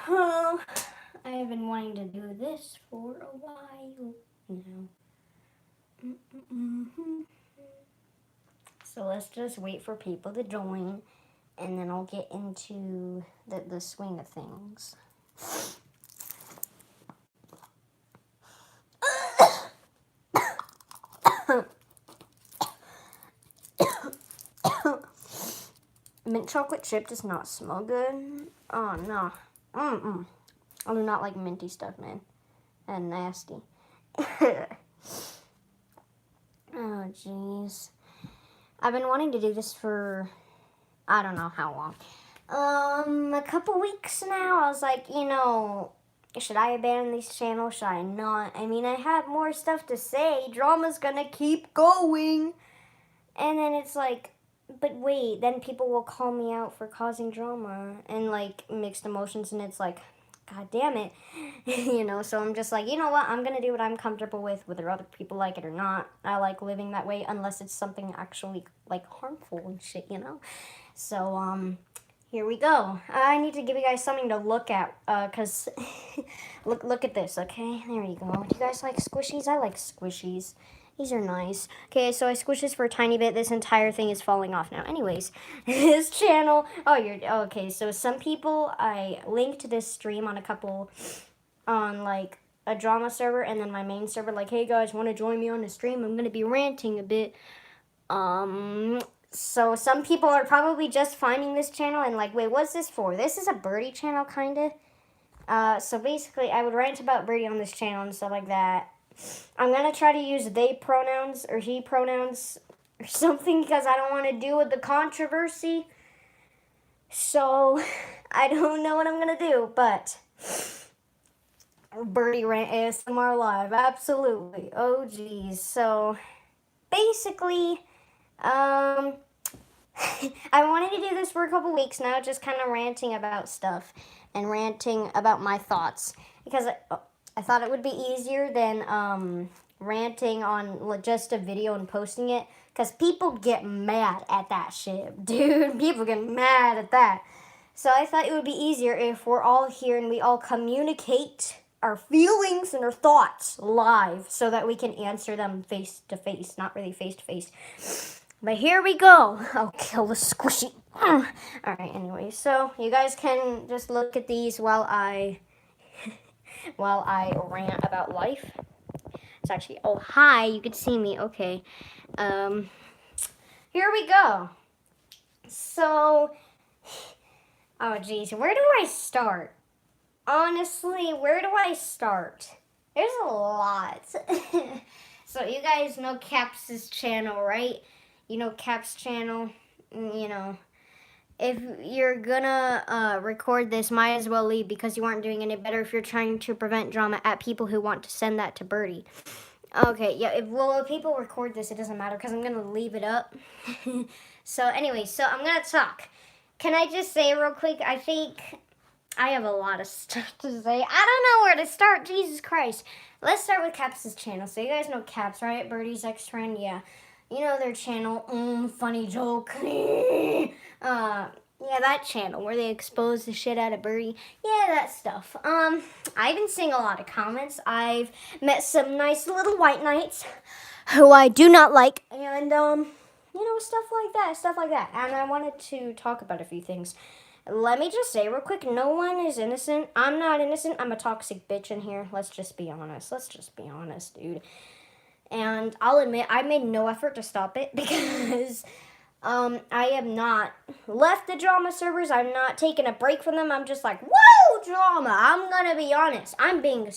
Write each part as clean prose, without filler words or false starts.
Oh, I have been wanting to do this for a while now. So let's just wait for people to join, and then I'll get into the swing of things. Mint chocolate chip does not smell good. Oh no. I do not like minty stuff, man. And nasty. Oh jeez. I've been wanting to do this for I don't know how long. A couple weeks now. I was like, should I abandon these channels? Should I not? I mean, I have more stuff to say. Drama's gonna keep going. And then it's like, but wait, then people will call me out for causing drama and like mixed emotions, and it's like, God damn it. So I'm just like, you know what? I'm gonna do what I'm comfortable with, whether other people like it or not. I like living that way unless it's something actually like harmful and shit. So, here we go. I need to give you guys something to look at, cause look at this, okay? There you go. Do you guys like squishies? I like squishies. These are nice. Okay, so I squished this for a tiny bit. This entire thing is falling off now. Anyways, this channel. Okay. So some people, I linked this stream on like a drama server, and then my main server. Like, hey guys, want to join me on the stream? I'm gonna be ranting a bit. So some people are probably just finding this channel and like, wait, what's this for? This is a birdie channel, kinda. So basically, I would rant about birdie on this channel and stuff like that. I'm gonna try to use they pronouns or he pronouns or something because I don't want to deal with the controversy. So I don't know what I'm gonna do, but birdie rant ASMR live, absolutely. Oh geez. So basically, I wanted to do this for a couple weeks now, just kind of ranting about stuff and ranting about my thoughts because I thought it would be easier than ranting on just a video and posting it because people get mad at that shit, dude. People get mad at that. So I thought it would be easier if we're all here and we all communicate our feelings and our thoughts live so that we can answer them face to face, not really face to face. But here we go. I'll kill the squishy. Alright, anyway, so you guys can just look at these while I rant about life. It's actually, oh, hi, you can see me. Okay. Here we go. So, oh, geez, where do I start? Honestly, where do I start? There's a lot. So, you guys know Caps' channel, right? You know Cap's channel, if you're gonna record this, might as well leave because you aren't doing any better if you're trying to prevent drama at people who want to send that to Birdie. Okay, yeah, if people record this, it doesn't matter because I'm gonna leave it up. So anyway, so I'm gonna talk. Can I just say real quick, I think I have a lot of stuff to say. I don't know where to start, Jesus Christ. Let's start with Caps' channel. So you guys know Caps, right? Birdie's ex-friend, yeah. You know their channel, funny joke. Yeah, that channel where they expose the shit out of Birdie. Yeah, that stuff. I've been seeing a lot of comments. I've met some nice little white knights who I do not like, and stuff like that. And I wanted to talk about a few things. Let me just say real quick, no one is innocent. I'm not innocent. I'm a toxic bitch in here. Let's just be honest. Dude. And I'll admit, I made no effort to stop it because I have not left the drama servers. I'm not taking a break from them. I'm just like, whoa, drama. I'm going to be honest. I'm being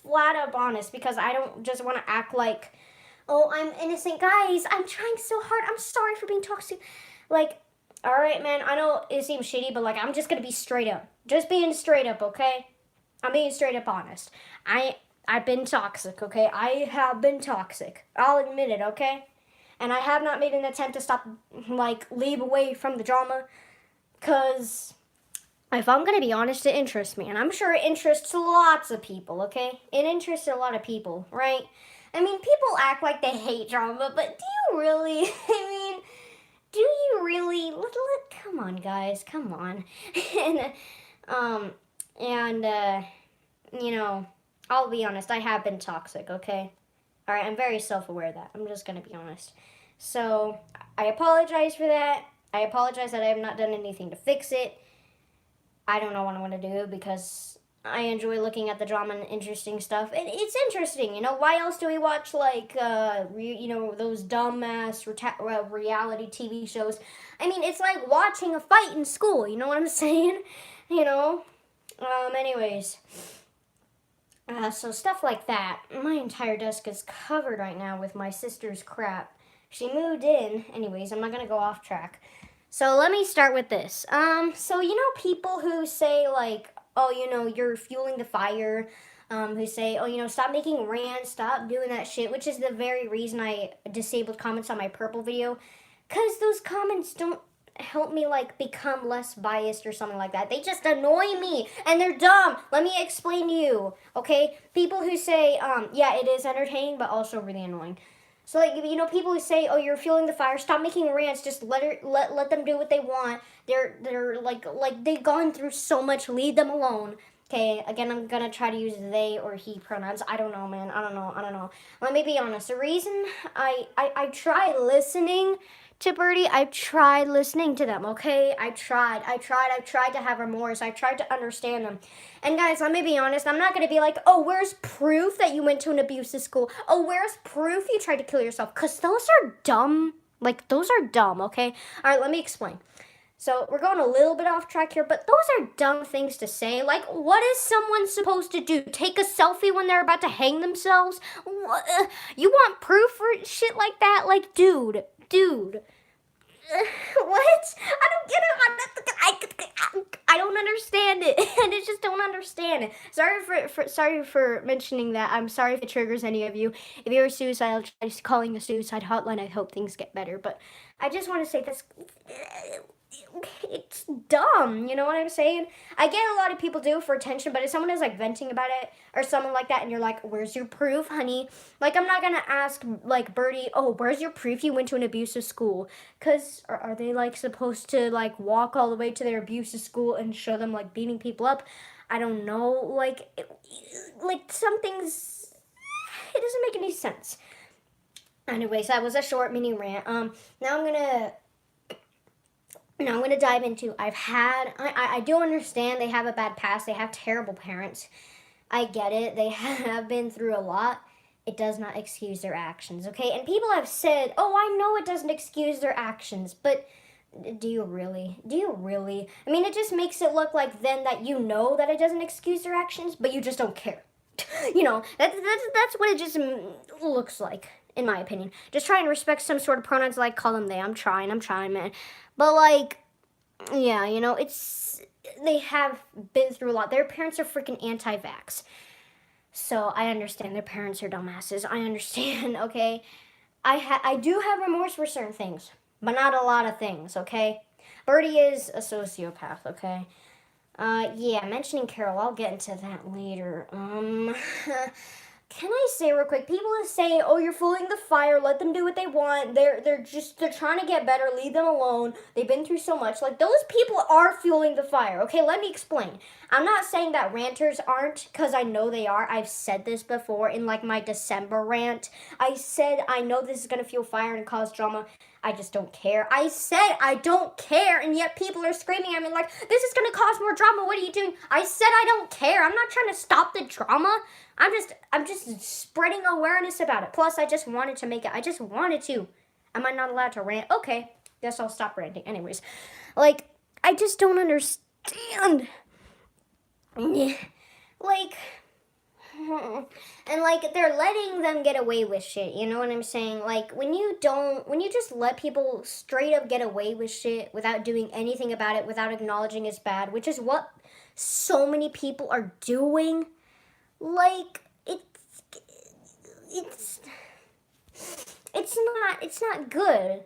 flat up honest because I don't just want to act like, oh, I'm innocent. Guys, I'm trying so hard. I'm sorry for being toxic. Like, all right, man, I know it seems shitty, but like, I'm just going to be straight up. Just being straight up, okay? I'm being straight up honest. I've been toxic, okay? I have been toxic. I'll admit it, okay? And I have not made an attempt to stop, leave away from the drama. Because if I'm going to be honest, it interests me. And I'm sure it interests lots of people, okay? It interests a lot of people, right? I mean, people act like they hate drama, but do you really? Do you really? Come on, guys. Come on. And, And, you know, I'll be honest, I have been toxic, okay? Alright, I'm very self aware of that. I'm just gonna be honest. So, I apologize for that. I apologize that I have not done anything to fix it. I don't know what I want to do because I enjoy looking at the drama and interesting stuff. And it's interesting, you know. Why else do we watch like those dumbass reality TV shows? I mean, it's like watching a fight in school. You know what I'm saying? You know. Anyways, so stuff like that. My entire desk is covered right now with my sister's crap. She moved in. Anyways, I'm not gonna go off track. So let me start with this. So you know people who say like, oh, you know, you're fueling the fire. Who say, oh, you know, stop making rants, stop doing that shit, which is the very reason I disabled comments on my purple video, cause those comments don't help me like become less biased or something like that. They just annoy me and they're dumb. Let me explain to you, okay? People who say, yeah, it is entertaining, but also really annoying. So like you know people who say, "Oh, you're fueling the fire. Stop making rants. Just let them do what they want. They're like they've gone through so much. Leave them alone." Okay, again, I'm gonna try to use they or he pronouns. I don't know, man. I don't know. Let me be honest. The reason I try listening to Birdie, I tried listening to them, okay? I tried to have remorse. I tried to understand them. And guys, let me be honest, I'm not gonna be like, oh, where's proof that you went to an abusive school? Oh, where's proof you tried to kill yourself? Because those are dumb. Like, those are dumb, okay? All right, let me explain. So we're going a little bit off track here, but those are dumb things to say. Like, what is someone supposed to do? Take a selfie when they're about to hang themselves? What? You want proof for shit like that? Like, dude. What? I don't get it. I don't understand it. I just don't understand it. Sorry for mentioning that. I'm sorry if it triggers any of you. If you're suicidal, try calling the suicide hotline. I hope things get better. But I just want to say this. It's dumb, you know what I'm saying? I get a lot of people do it for attention, but if someone is like venting about it or someone like that and you're like, where's your proof, honey? Like, I'm not gonna ask like Birdie, oh, where's your proof you went to an abusive school? Because are they like supposed to like walk all the way to their abusive school and show them like beating people up? I don't know. Like some things, it doesn't make any sense. Anyways, that was a short mini rant. Now I'm gonna dive into. I do understand they have a bad past. They have terrible parents. I get it. They have been through a lot. It does not excuse their actions, okay? And people have said, oh, I know it doesn't excuse their actions, but do you really? Do you really? I mean, it just makes it look like then that you know that it doesn't excuse their actions, but you just don't care. You know, that's what it just looks like, in my opinion. Just try and respect some sort of pronouns, like call them they. I'm trying, man. But like, yeah, you know, they have been through a lot. Their parents are freaking anti-vax. So I understand their parents are dumbasses. I understand, okay? I do have remorse for certain things, but not a lot of things, okay? Birdie is a sociopath, okay? Yeah, mentioning Carol, I'll get into that later. Can I say real quick? People are saying, "Oh, you're fooling the fire. Let them do what they want. They're trying to get better. Leave them alone. They've been through so much." Like those people are fueling the fire. Okay, let me explain. I'm not saying that ranters aren't, because I know they are. I've said this before in like my December rant. I said I know this is gonna fuel fire and cause drama. I just don't care. I said I don't care, and yet people are screaming at me like, "This is gonna cause more drama. What are you doing?" I said I don't care. I'm not trying to stop the drama. I'm just spreading awareness about it. Plus, I just wanted to make it. I just wanted to. Am I not allowed to rant? Okay, guess I'll stop ranting. Anyways, like, I just don't understand. Like, and like they're letting them get away with shit. You know what I'm saying? Like when you just let people straight up get away with shit without doing anything about it, without acknowledging it's bad, which is what so many people are doing. Like it's not good.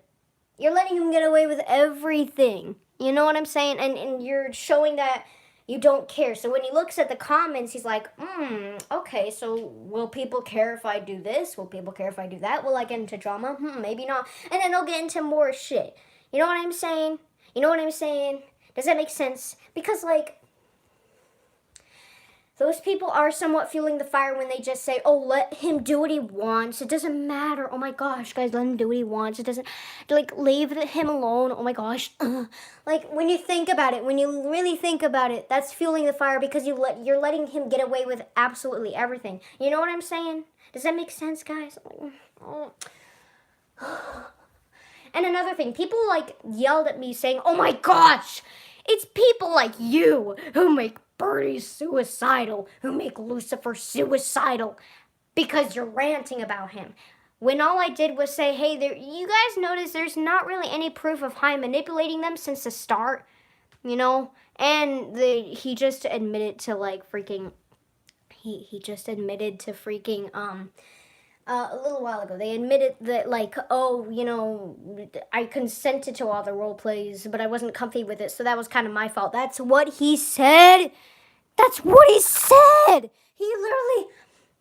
You're letting him get away with everything. You know what I'm saying? And you're showing that you don't care. So when he looks at the comments, he's like, okay, so will people care if I do this? Will people care if I do that? Will I get into drama? Maybe not. And then they'll get into more shit. You know what I'm saying? Does that make sense? Because like those people are somewhat fueling the fire when they just say, oh, let him do what he wants. It doesn't matter. Oh my gosh, guys, let him do what he wants. It doesn't, like, leave him alone. Oh my gosh. Like, when you think about it, when you really think about it, that's fueling the fire because you're letting him get away with absolutely everything. You know what I'm saying? Does that make sense, guys? And another thing, people like yelled at me saying, oh my gosh, it's people like you who make Birdie suicidal, who make Lucifer suicidal because you're ranting about him. When all I did was say, hey, you guys notice there's not really any proof of Haim manipulating them since the start, you know? And he just admitted to like freaking, he just admitted to freaking, a little while ago, they admitted that, like, oh, you know, I consented to all the role plays, but I wasn't comfy with it, so that was kind of my fault. That's what he said. That's what he said. He literally.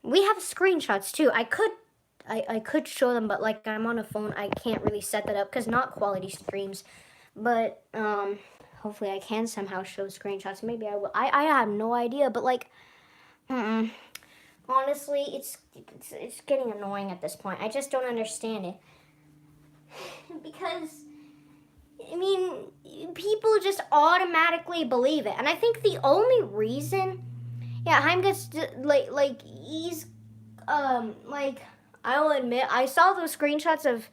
We have screenshots too. I could show them, but like I'm on a phone, I can't really set that up because not quality streams. But hopefully I can somehow show screenshots. Maybe I will. I have no idea, but like, honestly, it's getting annoying at this point. I just don't understand it. Because, I mean, people just automatically believe it. And I think the only reason, yeah, Haim gets, like, he's, like, I'll admit, I saw those screenshots of,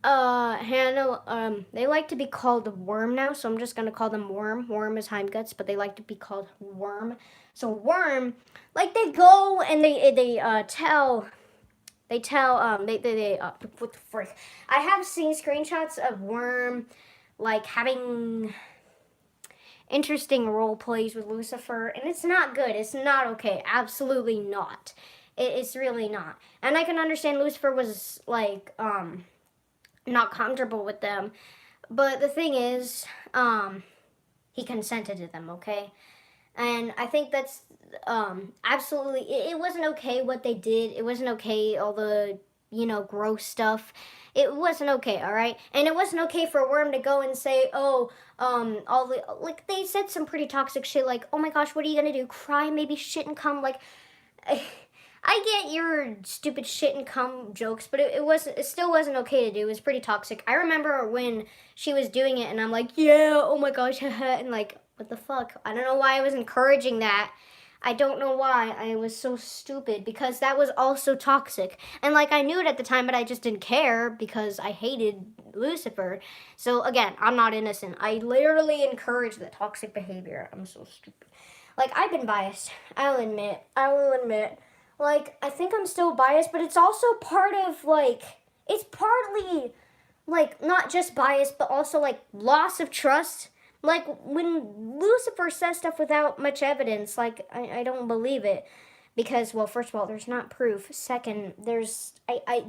Hannah, they like to be called Worm now, so I'm just gonna call them Worm. Worm is Haim Guts, but they like to be called Worm. So Worm, like, they go and they tell what the frick? I have seen screenshots of Worm, like, having interesting role plays with Lucifer, and it's not good. It's not okay. Absolutely not. It's really not. And I can understand Lucifer was, like, not comfortable with them, but the thing is, he consented to them, okay? And I think that's absolutely, it wasn't okay what they did. It wasn't okay, all the, you know, gross stuff. It wasn't okay, all right? And it wasn't okay for Worm to go and say, oh, all the, like, they said some pretty toxic shit, like, oh my gosh, what are you gonna do? Cry, maybe shit and come, like, I get your stupid shit and cum jokes, but it still wasn't okay to do. It was pretty toxic. I remember when she was doing it, and I'm like, yeah, oh my gosh, and like, what the fuck? I don't know why I was encouraging that. I don't know why. I was so stupid because that was also toxic. And like, I knew it at the time, but I just didn't care because I hated Lucifer. So again, I'm not innocent. I literally encouraged the toxic behavior. I'm so stupid. Like, I've been biased. I will admit. Like, I think I'm still biased, but it's also part of, like, it's partly, like, not just bias, but also, like, loss of trust. Like, when Lucifer says stuff without much evidence, like, I don't believe it. Because, well, first of all, there's not proof. Second,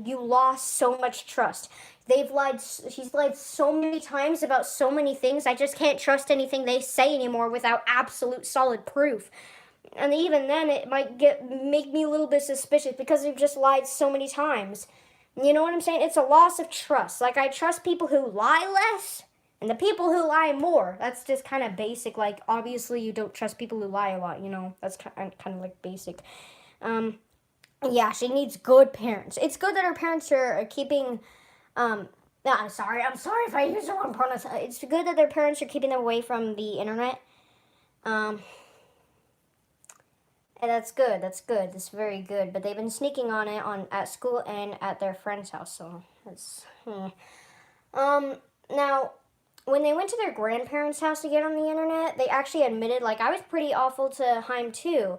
you lost so much trust. She's lied so many times about so many things, I just can't trust anything they say anymore without absolute solid proof. And even then, it might make me a little bit suspicious because they've just lied so many times. You know what I'm saying? It's a loss of trust. Like, I trust people who lie less and the people who lie more. That's just kind of basic. Like, obviously, you don't trust people who lie a lot, you know? That's kind of like basic. Yeah, she needs good parents. It's good that her parents are keeping, I'm sorry if I use the wrong pronouns. It's good that their parents are keeping them away from the internet. And that's good. That's very good. But they've been sneaking on it at school and at their friend's house. So that's. Now, when they went to their grandparents' house to get on the internet, they actually admitted, like, I was pretty awful to Haim too.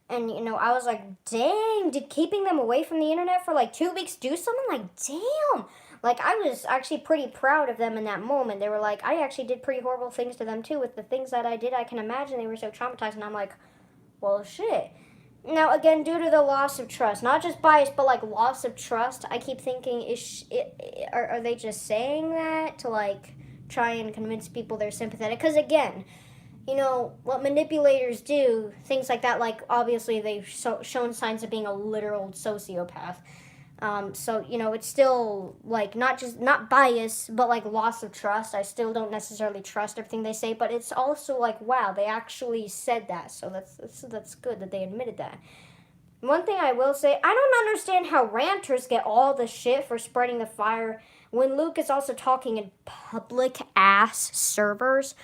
And, you know, I was like, dang, did keeping them away from the internet for like 2 weeks do something? Like, damn. Like, I was actually pretty proud of them in that moment. They were like, I actually did pretty horrible things to them too. With the things that I did, I can imagine they were so traumatized. And I'm like, well, shit. Now, again, due to the loss of trust, not just bias, but like loss of trust, I keep thinking, are they just saying that to like try and convince people they're sympathetic? Because again, you know, what manipulators do, things like that, like obviously they've shown signs of being a literal sociopath. So it's still like not bias, but like loss of trust. I still don't necessarily trust everything they say, but it's also like wow, they actually said that. So that's good that they admitted that. One thing I will say, I don't understand how ranters get all the shit for spreading the fire when Luke is also talking in public ass servers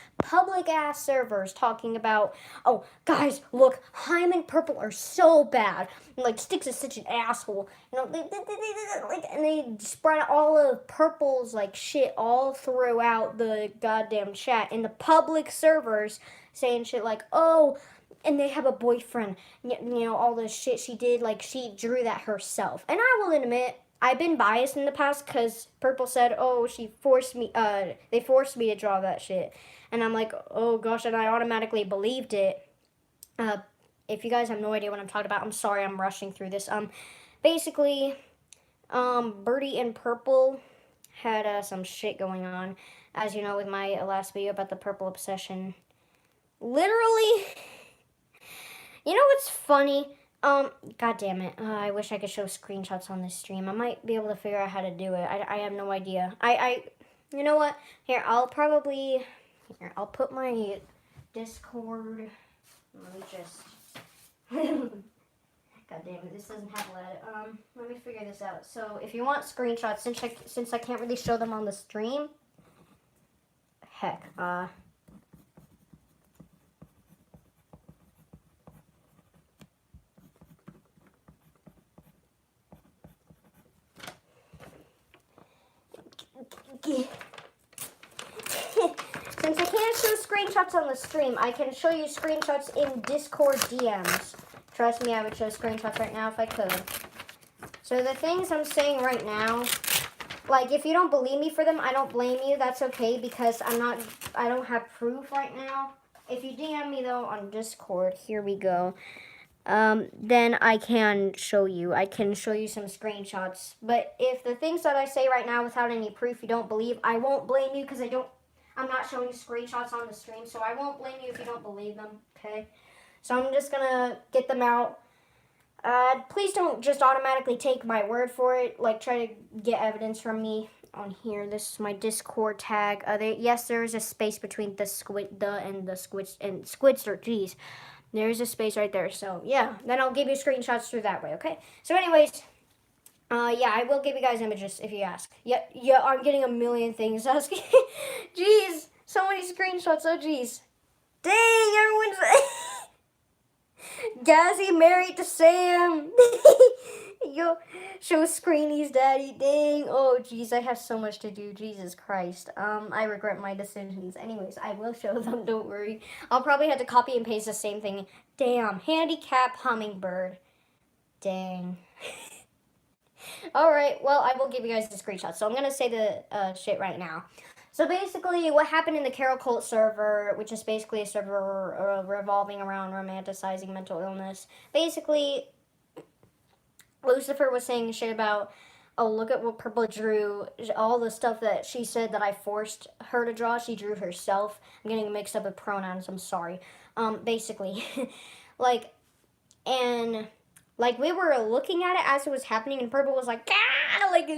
talking about, oh guys, look, Haim and Purple are so bad. And, like Styx is such an asshole. And they spread all of Purple's like shit all throughout the goddamn chat in the public servers, saying shit like, oh, and they have a boyfriend, all the shit she did, like she drew that herself. And I will admit, I've been biased in the past because Purple said, oh, they forced me to draw that shit. And I'm like, oh gosh, and I automatically believed it. If you guys have no idea what I'm talking about, I'm sorry, I'm rushing through this. Basically, Birdie and Purple had some shit going on, as you know, with my last video about the Purple obsession. Literally, you know what's funny? God damn it. I wish I could show screenshots on this stream. I might be able to figure out how to do it. I have no idea. You know what? Here, I'll put my Discord. Let me just. God damn it, this doesn't have LED. Let me figure this out. So, if you want screenshots, since I can't really show them on the stream, heck, since I can't show screenshots on the stream, I can show you screenshots in Discord DMs. Trust me, I would show screenshots right now if I could. So the things I'm saying right now, like if you don't believe me for them, I don't blame you. That's okay because I don't have proof right now. If you DM me though on Discord, here we go. Then I can show you. I can show you some screenshots. But if the things that I say right now without any proof you don't believe, I won't blame you because I'm not showing screenshots on the stream, so I won't blame you if you don't believe them, okay? So I'm just gonna get them out. Please don't just automatically take my word for it. Like, try to get evidence from me on here. This is my Discord tag. Yes, there is a space between the and the Squidster. Jeez. There's a space right there. So, yeah. Then I'll give you screenshots through that way, okay? So, anyways, yeah, I will give you guys images if you ask. Yeah, I'm getting a million things asking. Jeez. So many screenshots. Oh, jeez. Dang, everyone's... Gazzy married to Sam. Yo, show Screeny's daddy. Dang. Oh, jeez, I have so much to do. Jesus Christ. I regret my decisions. Anyways, I will show them. Don't worry. I'll probably have to copy and paste the same thing. Damn. Handicap hummingbird. Dang. All right. Well, I will give you guys the screenshot. So I'm gonna say the shit right now. So basically, what happened in the Carol Cult server, which is basically a server revolving around romanticizing mental illness, basically, Lucifer was saying shit about, oh, look at what Purple drew, all the stuff that she said that I forced her to draw, she drew herself. I'm getting mixed up with pronouns, I'm sorry. Basically, like, and... like, we were looking at it as it was happening, and Purple was like, ah! Like,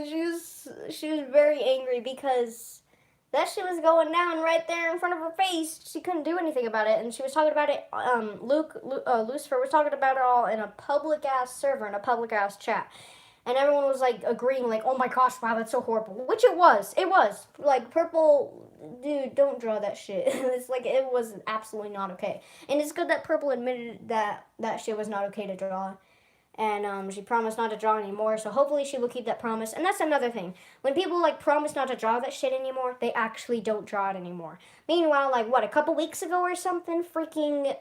she was very angry because that shit was going down right there in front of her face. She couldn't do anything about it, and she was talking about it, Lucifer was talking about it all in a public-ass server, in a public-ass chat. And everyone was, like, agreeing, like, oh my gosh, wow, that's so horrible. Which it was. It was. Like, Purple, dude, don't draw that shit. It's like, it was absolutely not okay. And it's good that Purple admitted that that shit was not okay to draw. And she promised not to draw anymore, so hopefully she will keep that promise. And that's another thing. When people, like, promise not to draw that shit anymore, they actually don't draw it anymore. Meanwhile, like, what, a couple weeks ago or something, freaking...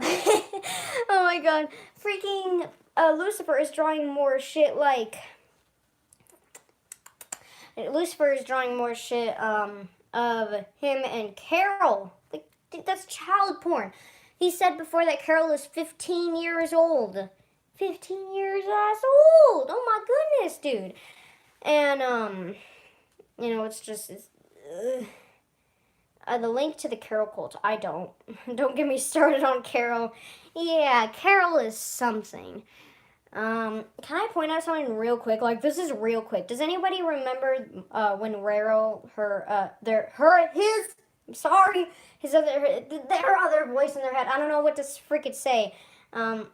oh my god. Freaking Lucifer is drawing more shit, like... Lucifer is drawing more shit, of him and Carol. Like, that's child porn. He said before that Carol is 15 years old. 15 years old. Oh my goodness, dude. And, it's just, the link to the Carol cult, I don't. Don't get me started on Carol. Yeah, Carol is something. Can I point out something real quick? Like, this is real quick. Does anybody remember when Raro, I'm sorry, their other voice in their head? I don't know what to freaking say. Um,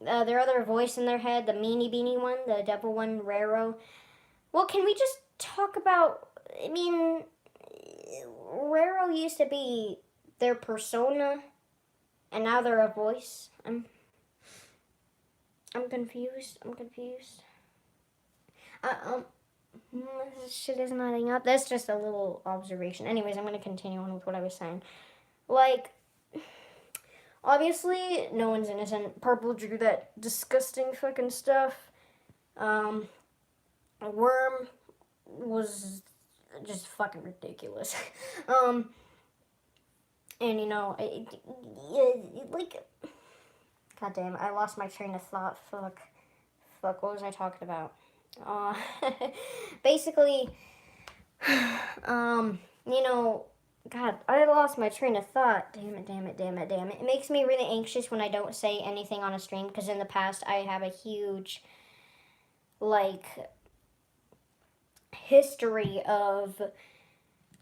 their other voice in their head, the meanie beanie one, the devil one, Raro. Well, can we just talk about? I mean, Raro used to be their persona, and now they're a voice. I'm confused. I'm confused. Uh, this shit is not adding up. That's just a little observation. Anyways, I'm gonna continue on with what I was saying. Like, obviously, no one's innocent. Purple drew that disgusting fucking stuff. Worm was just fucking ridiculous. And like, goddamn, I lost my train of thought. Fuck, what was I talking about? Uh, basically, God, I lost my train of thought. Damn it, damn it, damn it, damn it. It makes me really anxious when I don't say anything on a stream, because in the past I have a huge, like, history of,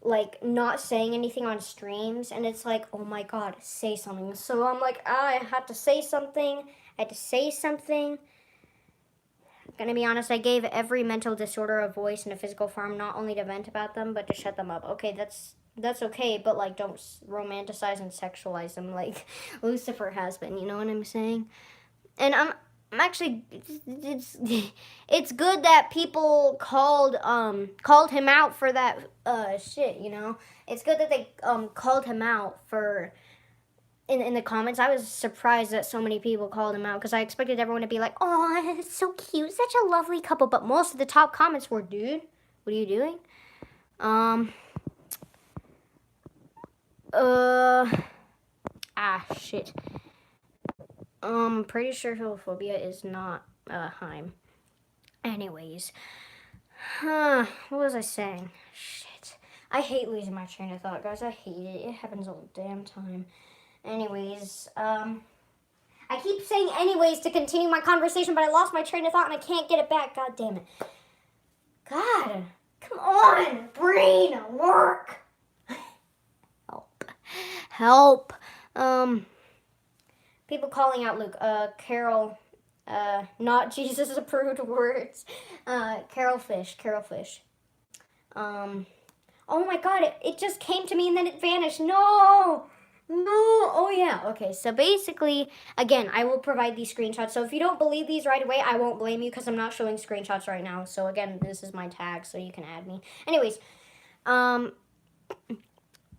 like, not saying anything on streams, and it's like, oh my God, say something. So I'm like, I had to say something. Gonna be honest, I gave every mental disorder a voice in a physical form, not only to vent about them, but to shut them up. Okay, that's okay, but like, don't romanticize and sexualize them like Lucifer has been. You know what I'm saying? And I'm actually, it's good that people called him out for that shit. You know, it's good that they called him out for. In the comments, I was surprised that so many people called him out, because I expected everyone to be like, oh, it's so cute, such a lovely couple. But most of the top comments were, dude, what are you doing? Shit. I'm pretty sure homophobia is not Heim. Anyways, what was I saying? Shit. I hate losing my train of thought, guys. I hate it. It happens all the damn time. Anyways, I keep saying anyways to continue my conversation, but I lost my train of thought and I can't get it back. God damn it. God, come on, brain, work. Help. People calling out Luke. Carol, not Jesus approved words. Carol Fish. Oh my God, it just came to me and then it vanished. No. Oh yeah. Okay, so basically, again, I will provide these screenshots. So if you don't believe these right away, I won't blame you, because I'm not showing screenshots right now. So again, this is my tag, so you can add me. Anyways,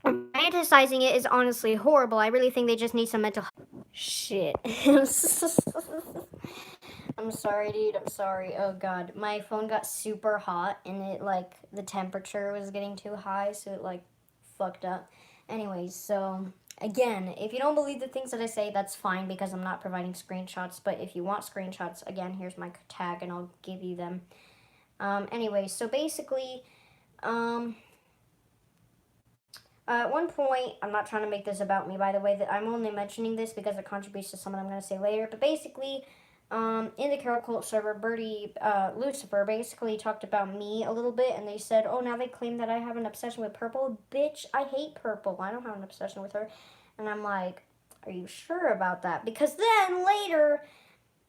romanticizing it is honestly horrible. I really think they just need some mental shit. I'm sorry, dude. I'm sorry. Oh God, my phone got super hot and it, like, the temperature was getting too high, so it, like, fucked up. Anyways, so again, if you don't believe the things that I say, that's fine, because I'm not providing screenshots. But if you want screenshots, again, here's my tag and I'll give you them. Anyways, so basically, at one point, I'm not trying to make this about me, by the way, that I'm only mentioning this because it contributes to something I'm going to say later, but basically, in the Carol Cult server, Birdie, Lucifer basically talked about me a little bit, and they said, oh, now they claim that I have an obsession with purple. Bitch, I hate purple. I don't have an obsession with her. And I'm like, are you sure about that? Because then later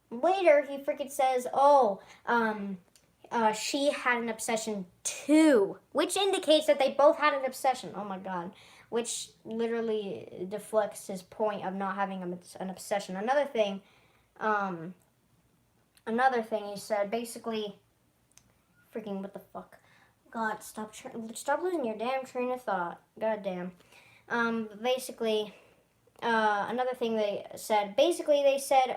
he freaking says, oh, she had an obsession too, which indicates that they both had an obsession. Oh my God. Which literally deflects his point of not having an obsession. Another thing he said, basically, freaking what the fuck. God, stop losing your damn train of thought. God damn. Basically, another thing they said,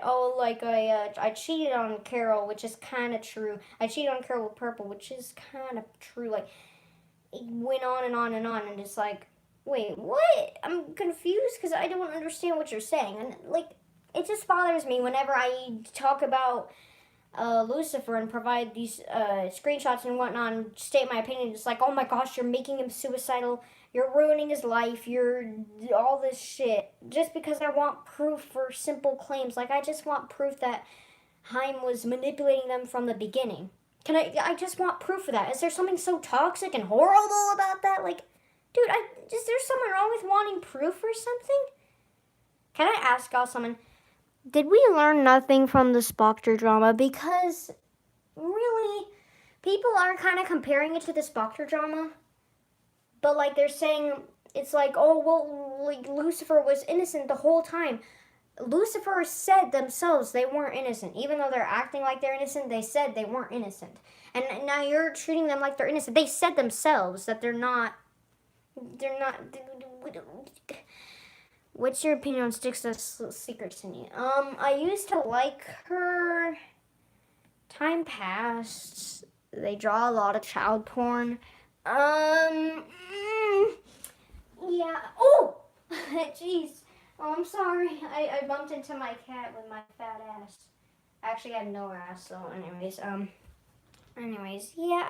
oh, like, I cheated on Carol, which is kind of true. I cheated on Carol with purple, which is kind of true. Like, it went on and on and on, and it's like, wait, what? I'm confused, because I don't understand what you're saying. And, like, it just bothers me whenever I talk about Lucifer and provide these screenshots and whatnot and state my opinion. It's like, oh my gosh, you're making him suicidal. You're ruining his life. You're all this shit. Just because I want proof for simple claims. Like, I just want proof that Haim was manipulating them from the beginning. I just want proof of that. Is there something so toxic and horrible about that? Like, dude, is there something wrong with wanting proof or something? Can I ask y'all something? Did we learn nothing from the Spectre drama? Because, really, people are kind of comparing it to the Spectre drama. But, like, they're saying, it's like, oh, well, like, Lucifer was innocent the whole time. Lucifer said themselves they weren't innocent. Even though they're acting like they're innocent, they said they weren't innocent. And now you're treating them like they're innocent. They said themselves that they're not. What's your opinion on Styx's secret Cindy? I used to like her. Time passed. They draw a lot of child porn. Yeah. Oh! Jeez. Oh, I'm sorry. I bumped into my cat with my fat ass. I actually had no ass, so anyways, yeah,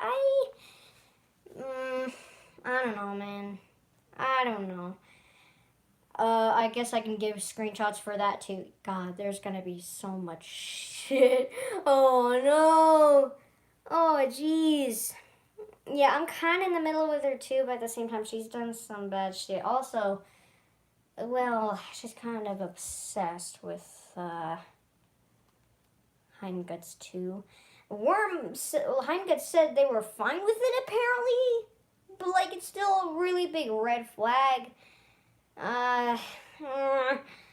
I don't know, man. I don't know. I guess I can give screenshots for that too. God, there's gonna be so much shit. Oh no. Oh jeez. Yeah, I'm kind of in the middle with her too, but at the same time, she's done some bad shit. Also, well, she's kind of obsessed with Heinguts too. Heinguts said they were fine with it apparently, but like it's still a really big red flag.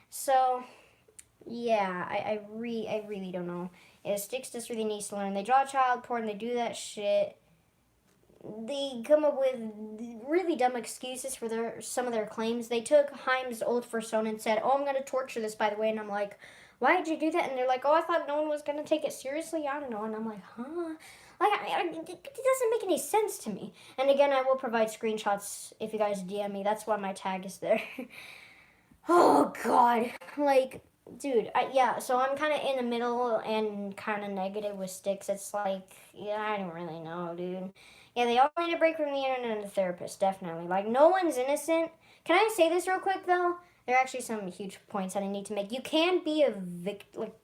So yeah, I really don't know. Styx just really needs to learn. They draw child porn, they do that shit. They come up with really dumb excuses for some of their claims. They took Haim's old persona and said, "Oh, I'm gonna torture this, by the way." And I'm like, "Why did you do that?" And they're like, "Oh, I thought no one was gonna take it seriously. I don't know." And I'm like, "Huh?" Like, it doesn't make any sense to me. And again, I will provide screenshots if you guys DM me. That's why my tag is there. Oh God, like, dude, yeah. So I'm kind of in the middle and kind of negative with Styx. It's like, yeah, I don't really know, dude. Yeah, they all need a break from the internet and a therapist, definitely. Like, no one's innocent. Can I say this real quick, though? There are actually some huge points that I need to make. You can be a victim. Like,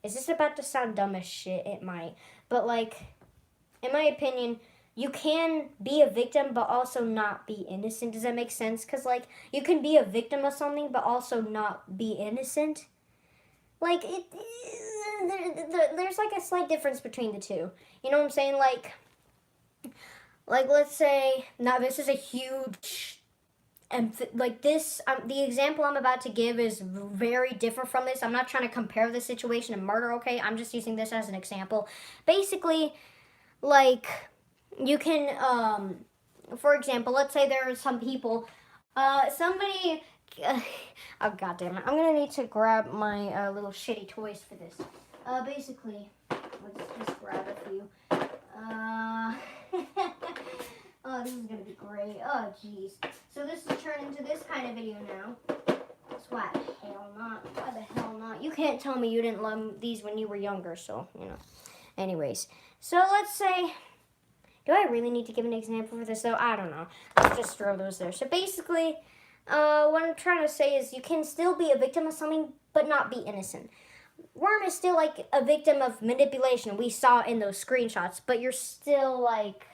is this about to sound dumb as shit? It might. But, like, in my opinion, you can be a victim but also not be innocent. Does that make sense? Because, like, you can be a victim of something but also not be innocent. Like, there's, like, a slight difference between the two. You know what I'm saying? Like, let's say, now this is a huge, like this, the example I'm about to give is very different from this. I'm not trying to compare the situation to murder, okay? I'm just using this as an example. Basically, like, you can, for example, let's say there are some people, somebody, oh god damn it, I'm gonna need to grab my little shitty toys for this. Basically, let's just grab a few. Oh, this is gonna be great. Oh, jeez. So this is turned into this kind of video now. That's why the hell not? Why the hell not? You can't tell me you didn't love these when you were younger, so, you know. Anyways, so let's say, do I really need to give an example for this, though? I don't know. Let's just throw those there. So basically, what I'm trying to say is you can still be a victim of something, but not be innocent. Worm is still, like, a victim of manipulation. We saw in those screenshots, but you're still, like,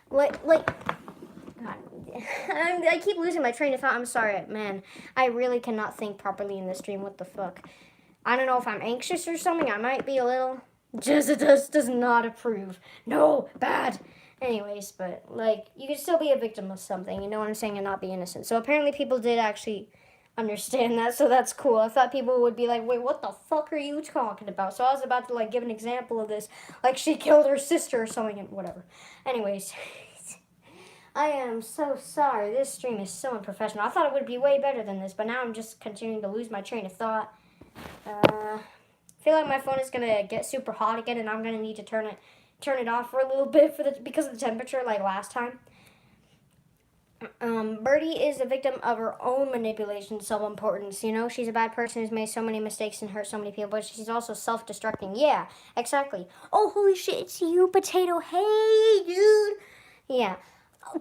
God, I keep losing my train of thought. I'm sorry, man. I really cannot think properly in this stream. What the fuck? I don't know if I'm anxious or something. I might be a little. Does not approve. No, bad. Anyways, but, like, you can still be a victim of something, you know what I'm saying, and not be innocent. So apparently people did actually understand that, so that's cool. I thought people would be like, wait, what the fuck are you talking about? So I was about to, like, give an example of this, like she killed her sister or something, and whatever. Anyways, I am so sorry. This stream is so unprofessional. I thought it would be way better than this, but now I'm just continuing to lose my train of thought. I feel like my phone is going to get super hot again, and I'm going to need to turn it off for a little bit because of the temperature, like last time. Birdie is a victim of her own manipulation, self-importance. You know, she's a bad person who's made so many mistakes and hurt so many people, but she's also self-destructing. Yeah, exactly. Oh, holy shit, it's you, Potato. Hey, dude. Yeah.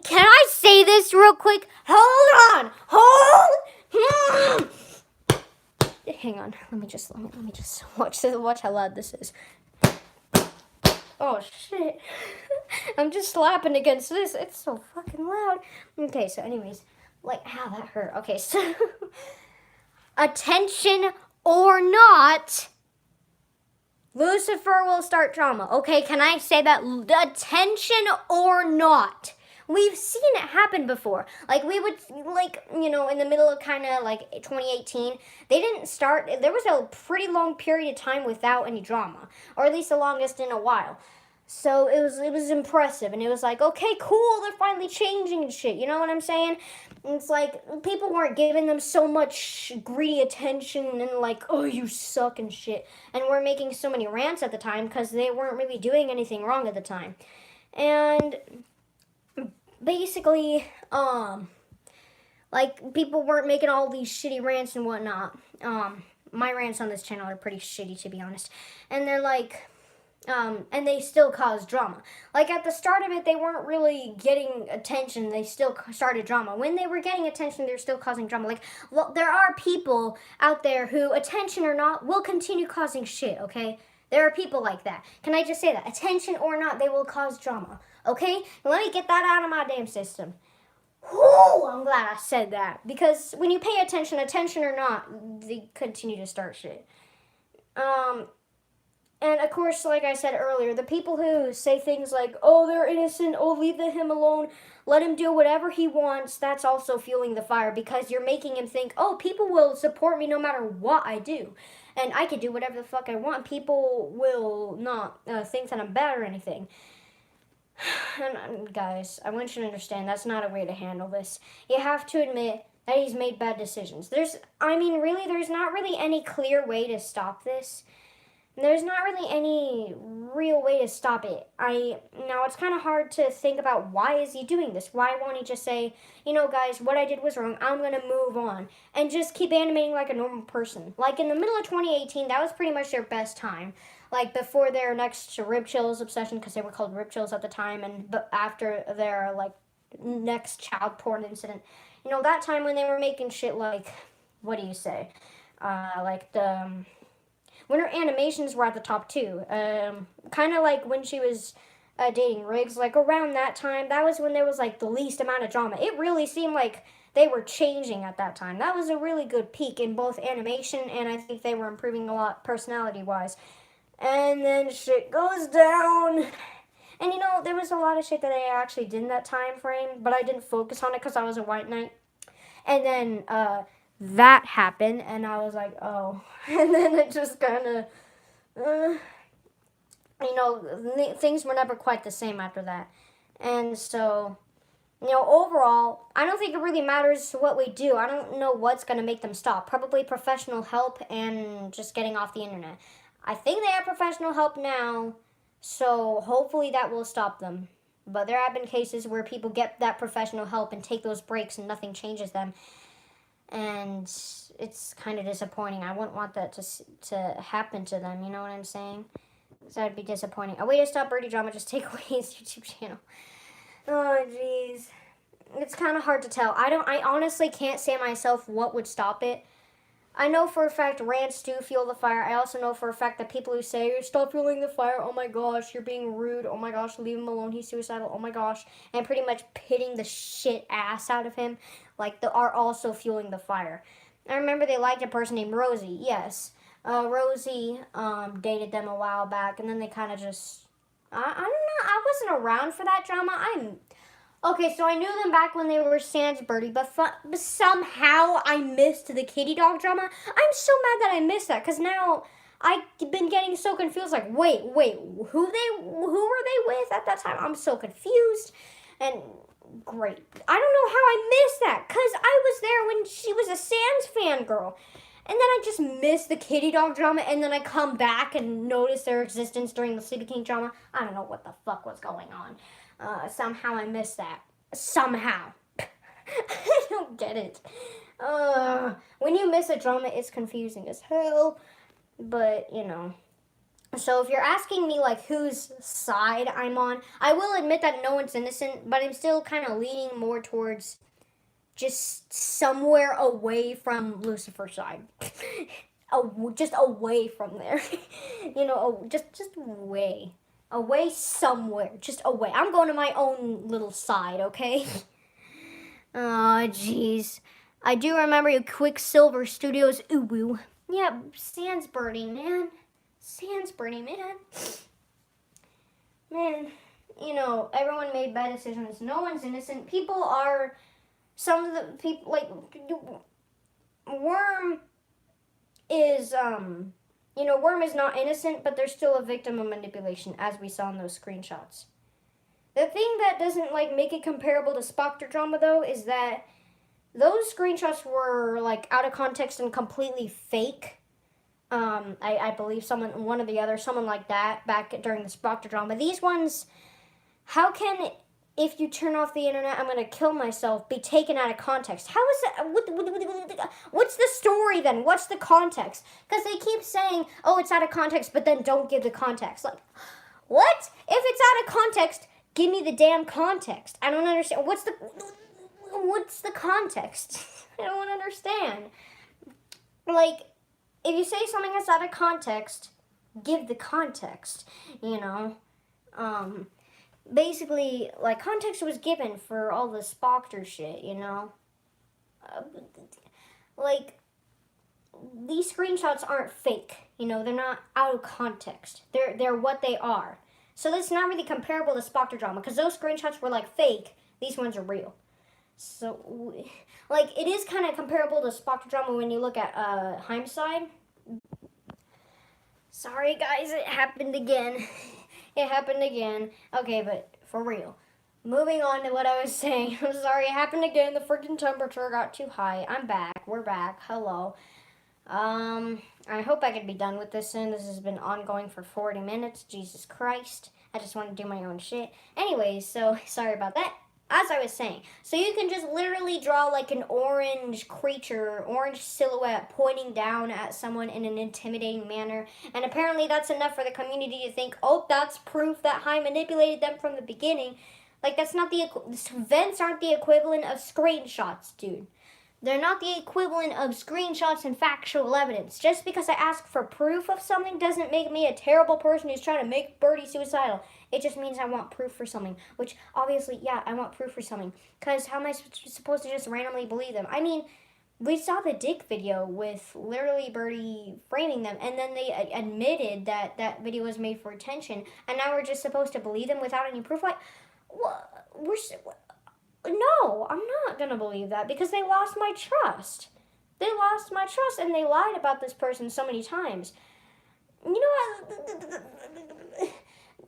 Can I say this real quick? Hold on. hang on. Let me just watch this. Watch how loud this is. Oh shit! I'm just slapping against this. It's so fucking loud. Okay, so anyways, like how that hurt. Okay, so attention or not, Lucifer will start drama. Okay, can I say that? Attention or not. We've seen it happen before. Like, we would, like, you know, in the middle of kind of like 2018, they didn't start, there was a pretty long period of time without any drama, or at least the longest in a while. So it was impressive, and it was like, okay, cool, they're finally changing and shit, you know what I'm saying? And it's like, people weren't giving them so much greedy attention and like, oh, you suck and shit, and we're making so many rants at the time because they weren't really doing anything wrong at the time. And basically, like, people weren't making all these shitty rants and whatnot. My rants on this channel are pretty shitty, to be honest. And they're like, and they still cause drama. Like, at the start of it, they weren't really getting attention. They still started drama. When they were getting attention, they're still causing drama. Like, there are people out there who, attention or not, will continue causing shit, okay? There are people like that. Can I just say that? Attention or not, they will cause drama, okay? Let me get that out of my damn system. Whew, I'm glad I said that. Because when you pay attention, attention or not, they continue to start shit. And of course, like I said earlier, the people who say things like, oh, they're innocent, oh, leave him alone, let him do whatever he wants, that's also fueling the fire, because you're making him think, oh, people will support me no matter what I do. And I can do whatever the fuck I want. People will not think that I'm bad or anything. And guys, I want you to understand, that's not a way to handle this. You have to admit that he's made bad decisions. There's not really any clear way to stop this. There's not really any real way to stop it. Now it's kind of hard to think about, why is he doing this? Why won't he just say, you know, guys, what I did was wrong, I'm going to move on, and just keep animating like a normal person? Like, in the middle of 2018, that was pretty much their best time. Like, before their next Rib Chills obsession, because they were called Rib Chills at the time, and after their, like, next child porn incident. You know, that time when they were making shit like, what do you say? When her animations were at the top too. Kind of like when she was dating Riggs, like around that time, that was when there was like the least amount of drama. It really seemed like they were changing at that time. That was a really good peak in both animation, and I think they were improving a lot personality-wise. And then shit goes down. And you know, there was a lot of shit that I actually did in that time frame, but I didn't focus on it because I was a white knight. And then, that happened, and I was like, oh. And then it just kind of, you know, things were never quite the same after that. And so, you know, overall, I don't think it really matters what we do. I don't know what's going to make them stop. Probably professional help and just getting off the internet. I think they have professional help now, so hopefully that will stop them. But there have been cases where people get that professional help and take those breaks and nothing changes them. And it's kind of disappointing. I wouldn't want that to happen to them, you know what I'm saying? So that'd be disappointing. A way to stop Birdie Drama, just take away his YouTube channel. Oh, jeez. It's kind of hard to tell. I honestly can't say myself what would stop it. I know for a fact rants do fuel the fire. I also know for a fact that people who say, stop fueling the fire, oh my gosh, you're being rude, oh my gosh, leave him alone, he's suicidal, oh my gosh, and pretty much pitting the shit ass out of him, like, are also fueling the fire. I remember they liked a person named Rosie, yes. Rosie dated them a while back, and then they kind of just, I don't know, I wasn't around for that drama. Okay, so I knew them back when they were Sans Birdie, but somehow I missed the kitty dog drama. I'm so mad that I missed that, because now I've been getting so confused, like, wait, who were they with at that time? I'm so confused, and great. I don't know how I missed that, because I was there when she was a Sans fangirl, and then I just missed the kitty dog drama, and then I come back and notice their existence during the Sleepy King drama. I don't know what the fuck was going on. Somehow I missed that. Somehow. I don't get it. When you miss a drama, it's confusing as hell. But, you know. So if you're asking me, like, whose side I'm on, I will admit that no one's innocent, but I'm still kind of leaning more towards just somewhere away from Lucifer's side. just away from there. Just away somewhere, just away. I'm going to my own little side, okay? Oh, jeez. I do remember you, Quicksilver Studios Uwu. Yeah, Sans Birdie, man. Sans Birdie, man. Man, everyone made bad decisions. No one's innocent. People are, some of the people, like, Worm is, Worm is not innocent, but they're still a victim of manipulation, as we saw in those screenshots. The thing that doesn't, make it comparable to Spectre drama, though, is that those screenshots were, out of context and completely fake. I believe one or the other, someone like that, back during the Spectre drama. These ones, how can, if you turn off the internet, I'm going to kill myself, be taken out of context? How is that? What's the story then? What's the context? Because they keep saying, oh, it's out of context, but then don't give the context. Like, what? If it's out of context, give me the damn context. I don't understand. What's the context? I don't understand. If you say something that's out of context, give the context, Basically, context was given for all the Spectre shit, These screenshots aren't fake, they're not out of context. They're what they are. So that's not really comparable to Spectre drama, because those screenshots were, fake. These ones are real. So, it is kind of comparable to Spectre drama when you look at Heim's side. Sorry, guys, it happened again. It happened again. Okay, but for real. Moving on to what I was saying. I'm sorry, it happened again. The freaking temperature got too high. I'm back. We're back. Hello. I hope I can be done with this soon. This has been ongoing for 40 minutes. Jesus Christ. I just want to do my own shit. Anyways, so sorry about that. As I was saying, so you can just literally draw an orange creature, orange silhouette pointing down at someone in an intimidating manner. And apparently that's enough for the community to think, oh, that's proof that Hai manipulated them from the beginning. That's not events aren't the equivalent of screenshots, dude. They're not the equivalent of screenshots and factual evidence. Just because I ask for proof of something doesn't make me a terrible person who's trying to make Birdie suicidal. It just means I want proof for something. Which, obviously, yeah, I want proof for something. Because how am I supposed to just randomly believe them? I mean, we saw the dick video with literally Birdie framing them. And then they admitted that that video was made for attention. And now we're just supposed to believe them without any proof? No, I'm not going to believe that because they lost my trust. They lost my trust and they lied about this person so many times. You know what?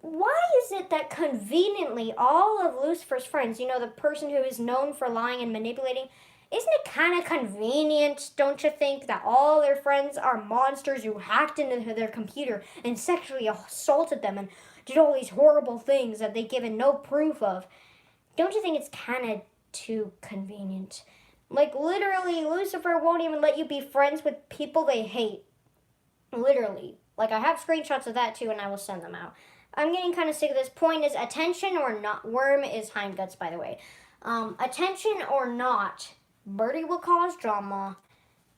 Why is it that conveniently all of Lucifer's friends, the person who is known for lying and manipulating, isn't it kind of convenient, don't you think, that all their friends are monsters who hacked into their computer and sexually assaulted them and did all these horrible things that they've given no proof of? Don't you think it's kind of too convenient? Literally, Lucifer won't even let you be friends with people they hate. Literally. I have screenshots of that too, and I will send them out. I'm getting kind of sick of this. Point is, attention or not. Worm is hindguts, by the way. Attention or not, Birdie will cause drama.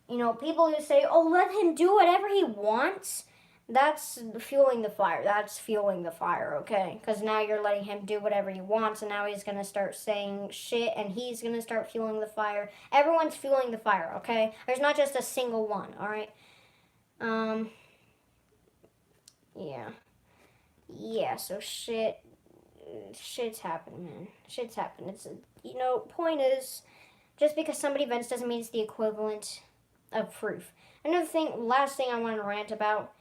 People who say, oh, let him do whatever he wants. That's fueling the fire. That's fueling the fire, okay? Because now you're letting him do whatever he wants, and now he's going to start saying shit, and he's going to start fueling the fire. Everyone's fueling the fire, okay? There's not just a single one, all right? Yeah. Yeah, so shit's happened, man. Shit's happened. It's, point is, just because somebody vents doesn't mean it's the equivalent of proof. Another thing, last thing I want to rant about,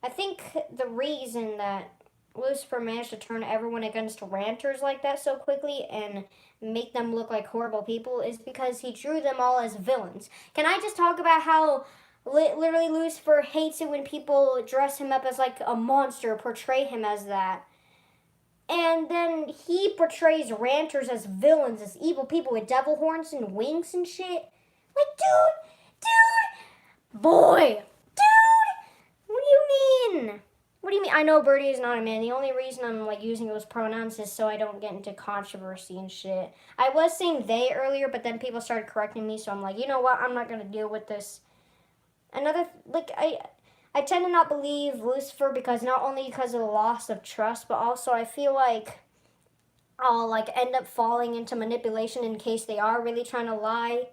I think the reason that Lucifer managed to turn everyone against ranters like that so quickly and make them look like horrible people is because he drew them all as villains. Can I just talk about how literally Lucifer hates it when people dress him up as a monster, portray him as that. And then he portrays ranters as villains, as evil people with devil horns and wings and shit. Boy, what do you mean? What do you mean? I know Birdie is not a man. The only reason I'm using those pronouns is so I don't get into controversy and shit. I was saying they earlier, but then people started correcting me, so I'm like, you know what? I'm not gonna deal with this. Another, like, I tend to not believe Lucifer because not only because of the loss of trust, but also I feel like I'll like end up falling into manipulation in case they are really trying to lie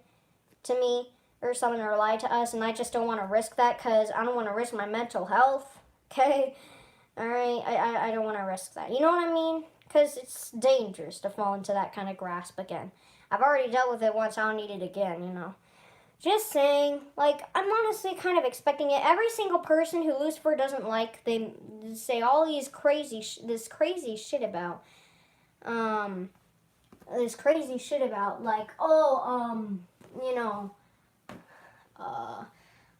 to me or something, or lie to us, and I just don't want to risk that because I don't want to risk my mental health. Okay, all right, I don't want to risk that. You know what I mean? Because it's dangerous to fall into that kind of grasp again. I've already dealt with it once. I don't need it again. You know. Just saying, like, I'm honestly kind of expecting it. Every single person who Lucifer doesn't like, they say all these this crazy shit about, like, you know,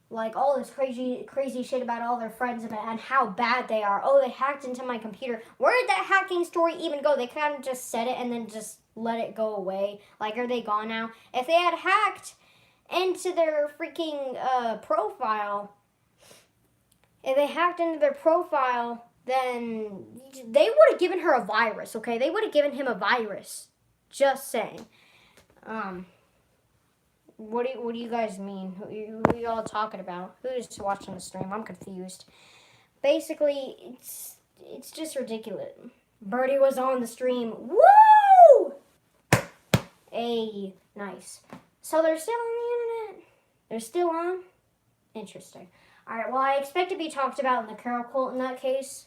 like all this crazy shit about all their friends and how bad they are. Oh, they hacked into my computer. Where did that hacking story even go? They kind of just said it and then just let it go away. Like, are they gone now? If they had hacked into their freaking profile, if they hacked into their profile, then they would have given her a virus, okay? They would have given him a virus. Just saying. What do you guys mean? Who are y'all talking about? Who's watching the stream? I'm confused. Basically, it's just ridiculous. Birdie was on the stream. Woo! Hey, nice. So they're still on the internet? They're still on? Interesting. Alright, well, I expect to be talked about in the Carol cult in that case.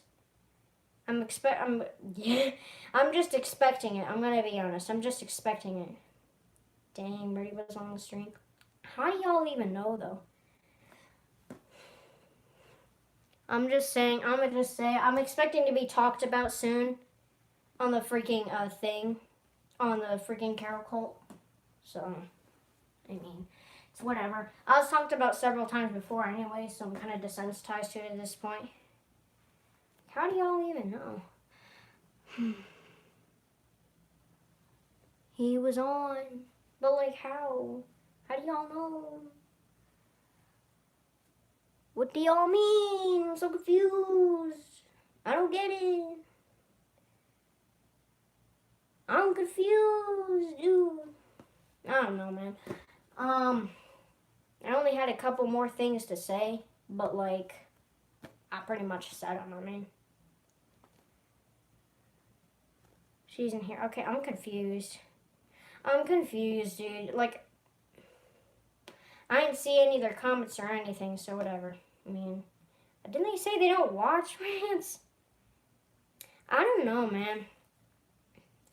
I'm just expecting it. I'm gonna be honest. I'm just expecting it. Dang, Birdie was on the stream. How do y'all even know, though? I'm expecting to be talked about soon on the freaking thing. On the freaking Carol cult. So, I mean, it's whatever. I was talked about several times before anyway, so I'm kind of desensitized to it at this point. How do y'all even know? He was on. But, like, how? How do y'all know? What do y'all mean? I'm so confused. I don't get it. I'm confused, dude. I don't know, man. I only had a couple more things to say, but, like, I pretty much said them, I mean. She's in here. Okay, I'm confused. I'm confused, dude. Like, I didn't see any of their comments or anything, so whatever. I mean, didn't they say they don't watch rants? I don't know, man.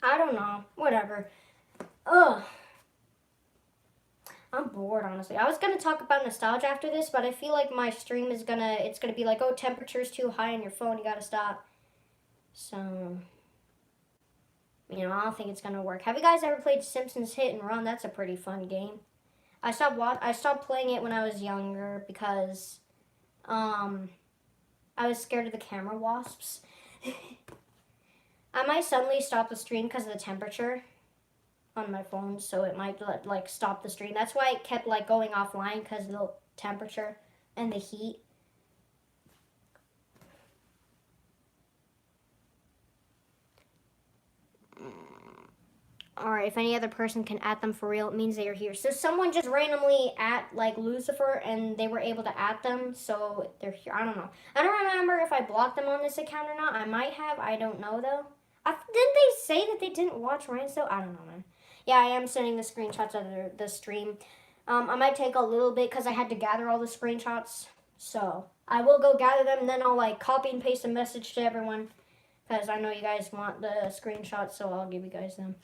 I don't know. Whatever. Ugh. I'm bored, honestly. I was going to talk about nostalgia after this, but I feel like my stream is it's going to be like, oh, temperature's too high on your phone, you got to stop. So, you know, I don't think it's going to work. Have you guys ever played Simpsons Hit and Run? That's a pretty fun game. I stopped playing it when I was younger because I was scared of the camera wasps. I might suddenly stop the stream because of the temperature on my phone, so it might like stop the stream. That's why it kept like going offline, because of the temperature and the heat. Alright, if any other person can add them for real, it means they are here. So someone just randomly at like Lucifer and they were able to add them, so they're here. I don't know. I don't remember if I blocked them on this account or not. I might have. I don't know though. Didn't they say that they didn't watch rants though? I don't know, man. Yeah, I am sending the screenshots of the stream. I might take a little bit because I had to gather all the screenshots. So I will go gather them, and then I'll like copy and paste a message to everyone because I know you guys want the screenshots, so I'll give you guys them.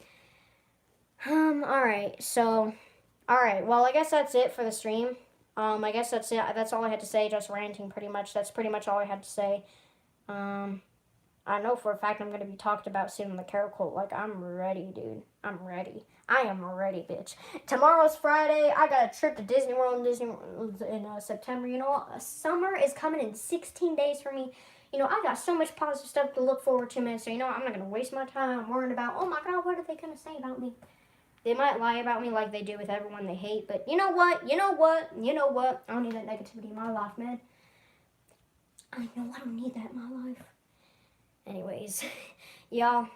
Alright, well, I guess that's it for the stream. I guess that's it. That's all I had to say, just ranting pretty much. That's pretty much all I had to say. I know for a fact I'm going to be talked about soon in the Carol cult. Like, I'm ready, dude. I'm ready. I am ready, bitch. Tomorrow's Friday. I got a trip to Disney World in September. You know, summer is coming in 16 days for me. You know, I got so much positive stuff to look forward to, man. So, you know, I'm not going to waste my time worrying about, oh my God, what are they going to say about me? They might lie about me like they do with everyone they hate. But you know what? You know what? You know what? I don't need that negativity in my life, man. I know I don't need that in my life. Anyways, y'all.